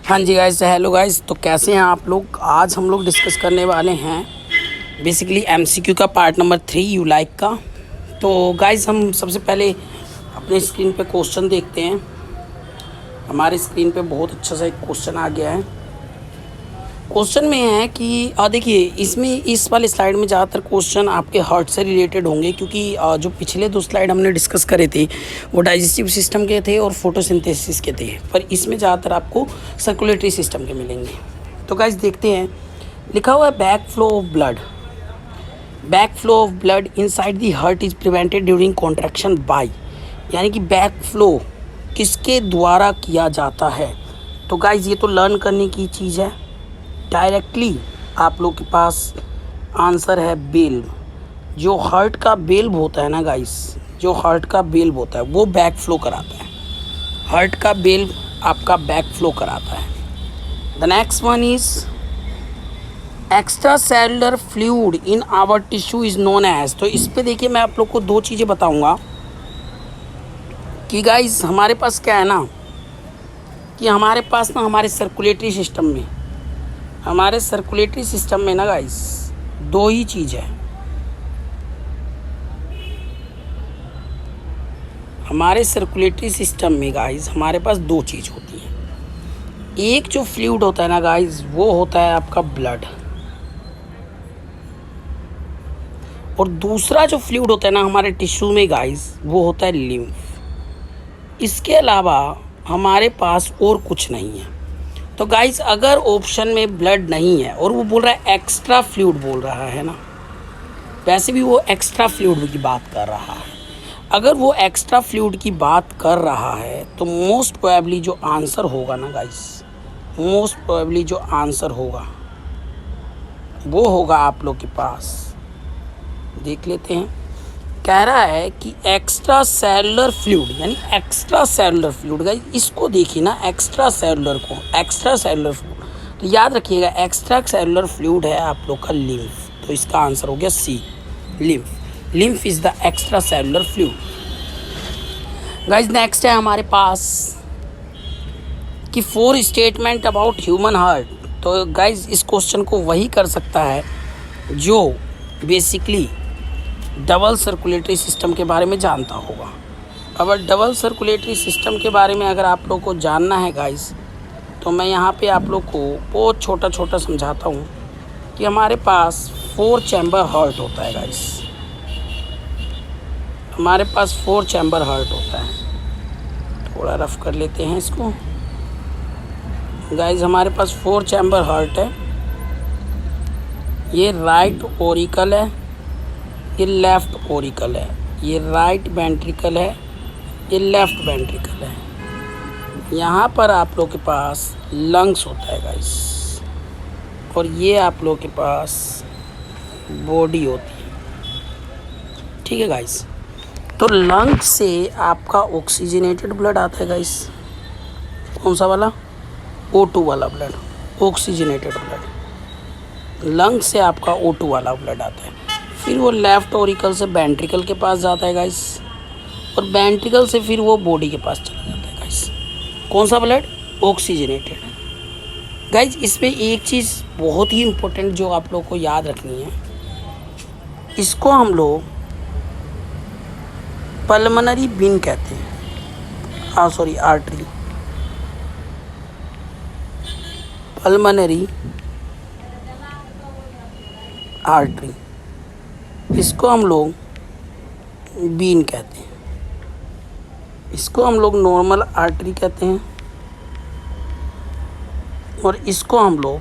हाँ जी guys, hello guys. तो कैसे हैं आप लोग। आज हम लोग डिस्कस करने वाले हैं बेसिकली एमसीक्यू का पार्ट नंबर 3 यू लाइक का। तो गाइस हम सबसे पहले अपने स्क्रीन पे क्वेश्चन देखते हैं। हमारे स्क्रीन पे बहुत अच्छा सा एक क्वेश्चन आ गया है। क्वेश्चन में है कि देखिए इसमें इस वाले स्लाइड में ज़्यादातर क्वेश्चन आपके हार्ट से रिलेटेड होंगे, क्योंकि जो पिछले 2 स्लाइड हमने डिस्कस करे थे वो डाइजेस्टिव सिस्टम के थे और फोटोसिंथेसिस के थे, पर इसमें ज़्यादातर आपको सर्कुलेटरी सिस्टम के मिलेंगे। तो गाइस देखते हैं, लिखा हुआ है back flow of blood. Back flow of blood inside the heart is prevented during contraction by, यानी कि बैक फ्लो किसके द्वारा किया जाता है। तो गाइस ये तो लर्न करने की चीज़ है। डायरेक्टली आप लोग के पास आंसर है बेल्व। जो हार्ट का बेल्व होता है ना गाइस, जो हार्ट का बेल्व होता है वो बैक फ्लो कराता है। हार्ट का बेल्व आपका बैक फ्लो कराता है। The next one is extra cellular fluid in our tissue is known as. तो इस पे देखिए मैं आप लोग को 2 चीज़ें बताऊंगा कि गाइस हमारे पास क्या है ना, कि हमारे पास ना हमारे सर्कुलेटरी सिस्टम में ना गाइस 2 ही चीज़ है। हमारे सर्कुलेटरी सिस्टम में गाइस हमारे पास 2 चीज़ होती हैं। एक जो फ्लूइड होता है ना गाइस वो होता है आपका ब्लड, और दूसरा जो फ्लूइड होता है ना हमारे टिश्यू में गाइस वो होता है लिम्फ। इसके अलावा हमारे पास और कुछ नहीं है। तो गाइस अगर ऑप्शन में ब्लड नहीं है और वो बोल रहा है एक्स्ट्रा फ्लूइड बोल रहा है ना, वैसे भी वो एक्स्ट्रा फ्लूइड की बात कर रहा है। अगर वो एक्स्ट्रा फ्लूइड की बात कर रहा है तो मोस्ट प्रोबेबली जो आंसर होगा ना गाइस, मोस्ट प्रोबेबली जो आंसर होगा वो होगा आप लोग के पास, देख लेते हैं। कह रहा है कि एक्स्ट्रा सेलुलर फ्लूइड, यानी एक्स्ट्रा सेलुलर फ्लूइड गाइस, इसको देखिए ना, एक्स्ट्रा सेलुलर फ्लूइड। तो याद रखिएगा एक्स्ट्रा सेलुलर फ्लूइड है आप लोग का लिम्फ। तो इसका आंसर हो गया C, lymph. Lymph is the extra cellular fluid. Guys next है हमारे पास कि 4 स्टेटमेंट अबाउट ह्यूमन हार्ट। तो गाइस इस क्वेश्चन को वही कर सकता है जो बेसिकली डबल सर्कुलेटरी सिस्टम के बारे में जानता होगा। अगर डबल सर्कुलेटरी सिस्टम के बारे में अगर आप लोग को जानना है गाइस, तो मैं यहाँ पे आप लोग को बहुत छोटा समझाता हूँ कि हमारे पास 4 चैम्बर हार्ट होता है गाइस। हमारे पास 4 चैम्बर हार्ट होता है। थोड़ा रफ कर लेते हैं इसको गाइस। हमारे पास 4 चैम्बर हार्ट है। ये राइट ओरिकल है, ये लेफ़्ट ओरिकल है, ये राइट वेंट्रिकल है, ये लेफ़्ट वेंट्रिकल है। यहाँ पर आप लोग के पास लंग्स होता है गाइस, और ये आप लोग के पास बॉडी होती है। ठीक है गाइस। तो लंग्स से आपका ऑक्सीजनेटेड ब्लड आता है गाइस। कौन सा वाला? O2 वाला ब्लड, ऑक्सीजनेटेड ब्लड। लंग्स से आपका O2 वाला ब्लड आता है। फिर वो लेफ़्ट ओरिकल से वेंट्रिकल के पास जाता है गाइस, और वेंट्रिकल से फिर वो बॉडी के पास चला जाता है गाइस। कौन सा ब्लड? ऑक्सीजनेटेड। गाइस इसमें एक चीज़ बहुत ही इम्पोर्टेंट जो आप लोग को याद रखनी है, इसको हम लोग पल्मोनरी वेन कहते हैं। Sorry, artery. पल्मोनरी आर्टरी, इसको हम लोग बीन कहते हैं। इसको हम लोग नॉर्मल आर्टरी कहते हैं, और इसको हम लोग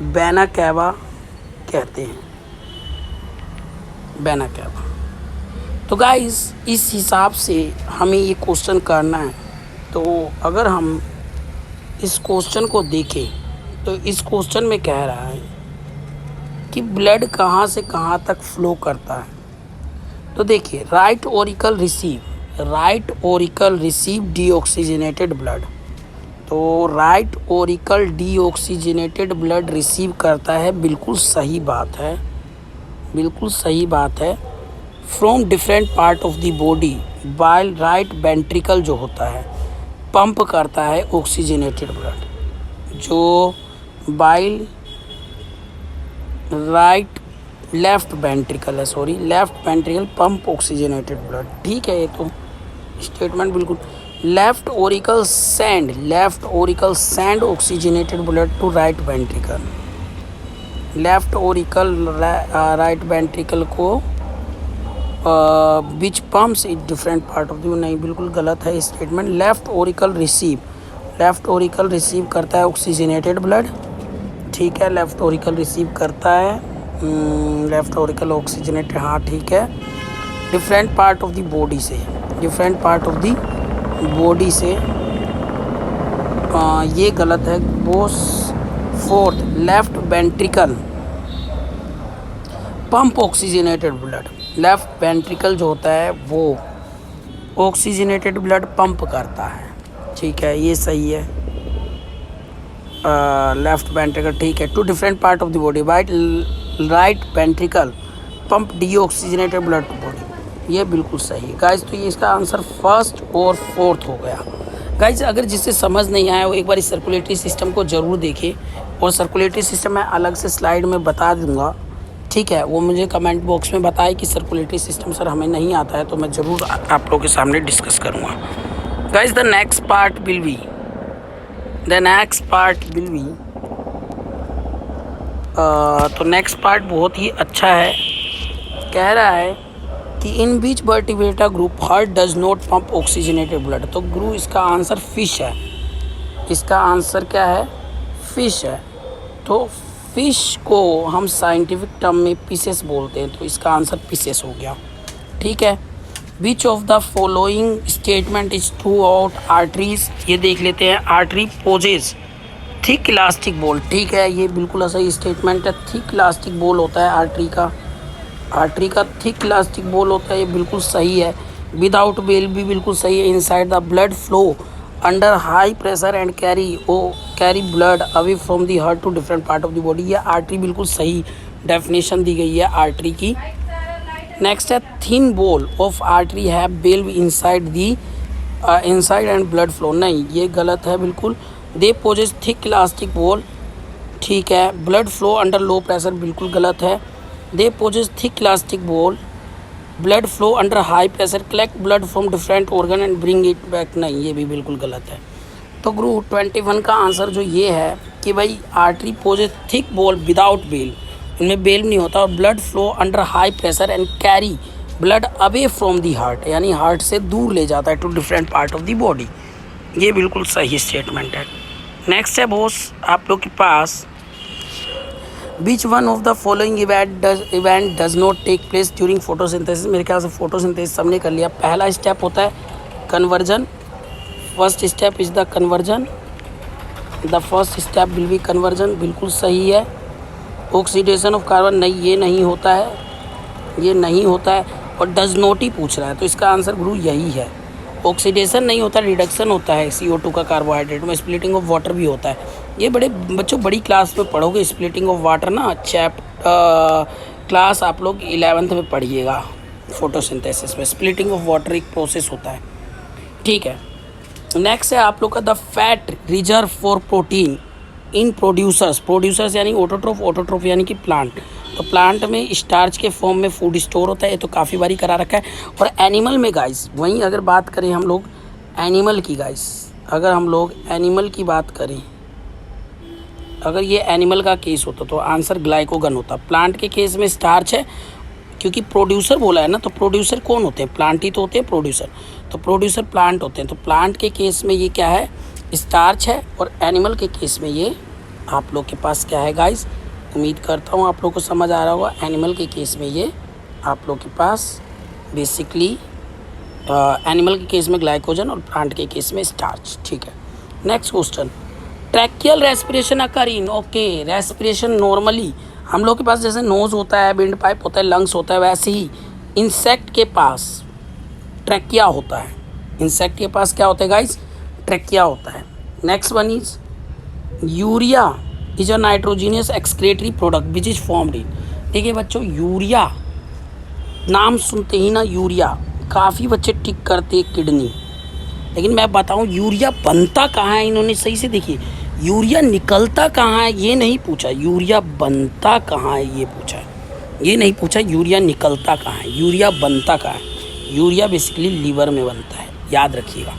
वेना कैवा कहते हैं। Vena cava. तो गाइस इस हिसाब से हमें ये क्वेश्चन करना है। तो अगर हम इस क्वेश्चन को देखें तो इस क्वेश्चन में कह रहा है कि ब्लड कहाँ से कहाँ तक फ्लो करता है। तो देखिए right auricle receive deoxygenated blood. तो right auricle deoxygenated blood receive करता है, बिल्कुल सही बात है, from different part of the body, while right ventricle जो होता है पंप करता है ऑक्सीजनेटेड ब्लड। जो बाइल राइट लेफ्ट वेंट्रिकल है, sorry left ventricle pump oxygenated blood. ठीक है, ये तो स्टेटमेंट बिल्कुल। Left auricle send oxygenated blood to right ventricle. Left auricle right ventricle को विच pumps in different part of the, नहीं बिल्कुल गलत है स्टेटमेंट। लेफ्ट ओरिकल रिसीव करता है ऑक्सीजनेटेड ब्लड। ठीक है, लेफ्ट ओरिकल रिसीव करता है, लेफ्ट ओरिकल ऑक्सीजनेटेड, हाँ ठीक है। Different part of the body से, ये गलत है Bose. Fourth, left ventricle pump oxygenated blood. Left ventricle जो होता है वो ऑक्सीजनेटेड ब्लड पंप करता है। ठीक है, ये सही है। लेफ्ट वेंट्रिकल, ठीक है। To different part of the body, right ventricle pump deoxygenated blood to body, ये बिल्कुल सही है गाइज। तो ये इसका आंसर फर्स्ट और फोर्थ हो गया गाइज। अगर जिससे समझ नहीं आया वो एक बार इस सर्कुलेटरी सिस्टम को ज़रूर देखे, और सर्कुलेटरी सिस्टम मैं अलग से स्लाइड में बता दूंगा। ठीक है, वो मुझे कमेंट बॉक्स में बताए कि सर्कुलेटरी सिस्टम सर हमें नहीं आता है, तो मैं ज़रूर आप लोगों के सामने डिस्कस करूँगा guys. The next part will be तो नेक्स्ट पार्ट बहुत ही अच्छा है। कह रहा है कि in which vertebrata group heart does not pump oxygenated blood. तो गुरु इसका आंसर फिश है। इसका आंसर क्या है? फिश है। तो फिश को हम साइंटिफिक टर्म में पीसेस बोलते हैं, तो इसका आंसर पीसेस हो गया। ठीक है। Which of the following statement is throughout arteries, ये देख लेते हैं। Artery possesses thick elastic wall. ठीक है, ये बिल्कुल सही स्टेटमेंट है। थिक इलास्टिक बॉल होता है आर्टरी का थिक इलास्टिक बॉल होता है, ये बिल्कुल सही है। विदाउट बेल भी बिल्कुल सही है। Inside the blood flow under high pressure and carry blood away from the heart to different part of the body, ये आर्टरी बिल्कुल सही डेफिनेशन दी गई है आर्टरी की। नेक्स्ट है thin wall of artery have valve inside and blood flow, नहीं ये गलत है बिल्कुल। They possess thick elastic wall, ठीक है। Blood flow under low pressure बिल्कुल गलत है। They possess thick elastic wall, blood flow under high pressure, collect blood from different organ and bring it back, नहीं ये भी बिल्कुल गलत है। तो ग्रुप 21 का आंसर जो ये है कि भाई artery possess thick wall without valve, इनमें बेल नहीं होता, और blood flow under high pressure and carry blood away from the heart, यानी हार्ट से दूर ले जाता है to different part of the body, ये बिल्कुल सही स्टेटमेंट है। नेक्स्ट है बॉस आप लोग के पास, which one of the following event does not take place during photosynthesis. मेरे ख्याल से फोटोसिंथेसिस सबने कर लिया। पहला स्टेप होता है conversion, first step is the conversion, the first step will be conversion, बिल्कुल सही है। ऑक्सीडेशन ऑफ कार्बन, नहीं ये नहीं होता है, ये नहीं होता है, और डज नॉट ही पूछ रहा है, तो इसका आंसर गुरु यही है। ऑक्सीडेशन नहीं होता, रिडक्शन होता है CO2 का कार्बोहाइड्रेट में, स्प्लिटिंग ऑफ वाटर भी होता है। ये बड़े बच्चों बड़ी क्लास में पढ़ोगे स्प्लिटिंग ऑफ वाटर ना, क्लास आप लोग 11th में पढ़िएगा। फोटोसिंथेसिस में स्प्लिटिंग ऑफ वाटर एक प्रोसेस होता है, ठीक है। नेक्स्ट है आप लोग का the fat reserve for protein in producers यानी ऑटोट्रोफ यानी कि प्लांट। तो प्लांट में स्टार्च के फॉर्म में फूड स्टोर होता है, ये तो काफ़ी बारी करा रखा है। और एनिमल में गाइस, वहीं अगर बात करें हम लोग एनिमल की गाइस, अगर हम लोग एनिमल की बात करें, अगर ये एनिमल का केस होता तो आंसर ग्लाइकोगन होता। प्लांट के केस में स्टार्च है, क्योंकि प्रोड्यूसर बोला है ना, तो प्रोड्यूसर कौन होते हैं? प्लांट ही तो होते हैं प्रोड्यूसर, तो प्रोड्यूसर प्लांट होते हैं। तो प्लांट के केस में ये क्या है? स्टार्च है। और एनिमल के केस में ये आप लोग के पास क्या है गाइस? उम्मीद करता हूँ आप लोग को समझ आ रहा होगा। एनिमल के केस में ये आप लोग के पास बेसिकली एनिमल के केस में ग्लाइकोजन और प्लांट के केस में स्टार्च, ठीक है। नेक्स्ट क्वेश्चन, ट्रैकियल रेस्पिरेशन अकर इन, ओके। रेस्पिरेशन नॉर्मली हम लोग के पास जैसे नोज़ होता है, विंड पाइप होता है, लंग्स होता है, वैसे ही इंसेक्ट के पास ट्रैकिया होता है। इंसेक्ट के पास क्या होता है गाइस? ट्रैकिया होता है। Next one is urea is a nitrogenous excretory product which is formed in. देखिए बच्चों, यूरिया नाम सुनते ही ना यूरिया, काफ़ी बच्चे टिक करते किडनी, लेकिन मैं बताऊं यूरिया बनता कहाँ है। इन्होंने सही से देखिए, यूरिया निकलता कहाँ है ये नहीं पूछा, यूरिया बनता कहाँ है ये पूछा है। ये नहीं पूछा यूरिया निकलता कहाँ है, यूरिया बनता कहाँ है। यूरिया बेसिकली लीवर में बनता है, याद रखिएगा।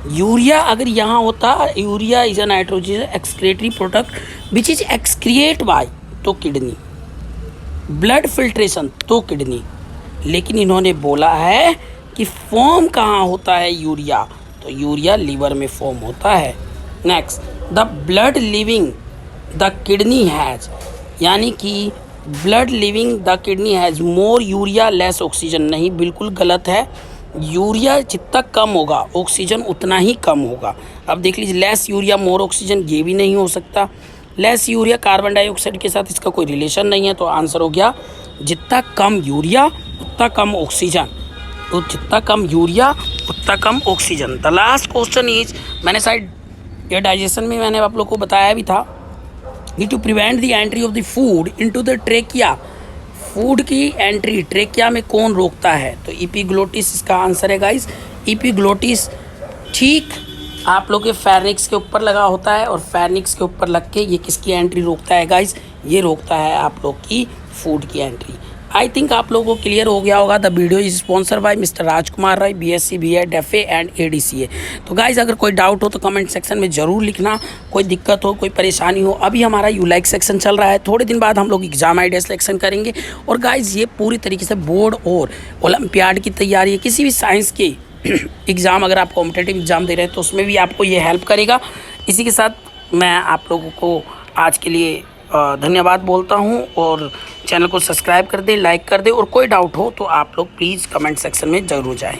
यूरिया अगर यहाँ होता, urea is a nitrogen excretory product which is excreted by, तो किडनी, ब्लड फिल्ट्रेशन तो किडनी। लेकिन इन्होंने बोला है कि फॉर्म कहाँ होता है यूरिया, तो यूरिया लीवर में फॉर्म होता है। Next, the blood living the kidney has, यानी कि blood living the kidney has more urea less oxygen. नहीं, बिल्कुल गलत है। यूरिया जितना कम होगा ऑक्सीजन उतना ही कम होगा। अब देख लीजिए, लेस यूरिया मोर ऑक्सीजन, ये भी नहीं हो सकता। लेस यूरिया कार्बन डाइऑक्साइड के साथ इसका कोई रिलेशन नहीं है, तो आंसर हो गया जितना कम यूरिया उतना कम ऑक्सीजन। तो जितना कम यूरिया उतना कम oxygen. The last question is, मैंने शायद ये डाइजेशन में मैंने आप लोग को बताया भी था कि to prevent the entry of the food into the trachea, food की एंट्री ट्रेकिया में कौन रोकता है, तो इपिग्लोटिस इसका आंसर है गाइस। इपिग्लोटिस ठीक आप लोग के फेर्निक्स के ऊपर लगा होता है, और फेर्निक्स के ऊपर लग के ये किसकी एंट्री रोकता है गाइस, ये रोकता है आप लोग की फूड की एंट्री। आई थिंक आप लोगों को क्लियर हो गया होगा। The video is sponsor by mister Rajkumar Rai, BSc B.Ed FA and ADCA। तो गाइज अगर कोई डाउट हो तो कमेंट सेक्शन में ज़रूर लिखना, कोई दिक्कत हो, कोई परेशानी हो। अभी हमारा यूलाइक सेक्शन चल रहा है, थोड़े दिन बाद हम लोग एग्जाम आइडिया सिलेक्शन करेंगे। और गाइज ये पूरी तरीके से बोर्ड और ओलंपियाड की तैयारी है, किसी भी साइंस के एग्ज़ाम अगर आप कॉम्पिटेटिव एग्ज़ाम दे रहे हैं तो उसमें भी आपको ये हेल्प करेगा। इसी के साथ मैं आप लोगों को आज के लिए धन्यवाद बोलता हूं, और चैनल को सब्सक्राइब कर दें, लाइक कर दें, और कोई डाउट हो तो आप लोग प्लीज़ कमेंट सेक्शन में ज़रूर जाएं।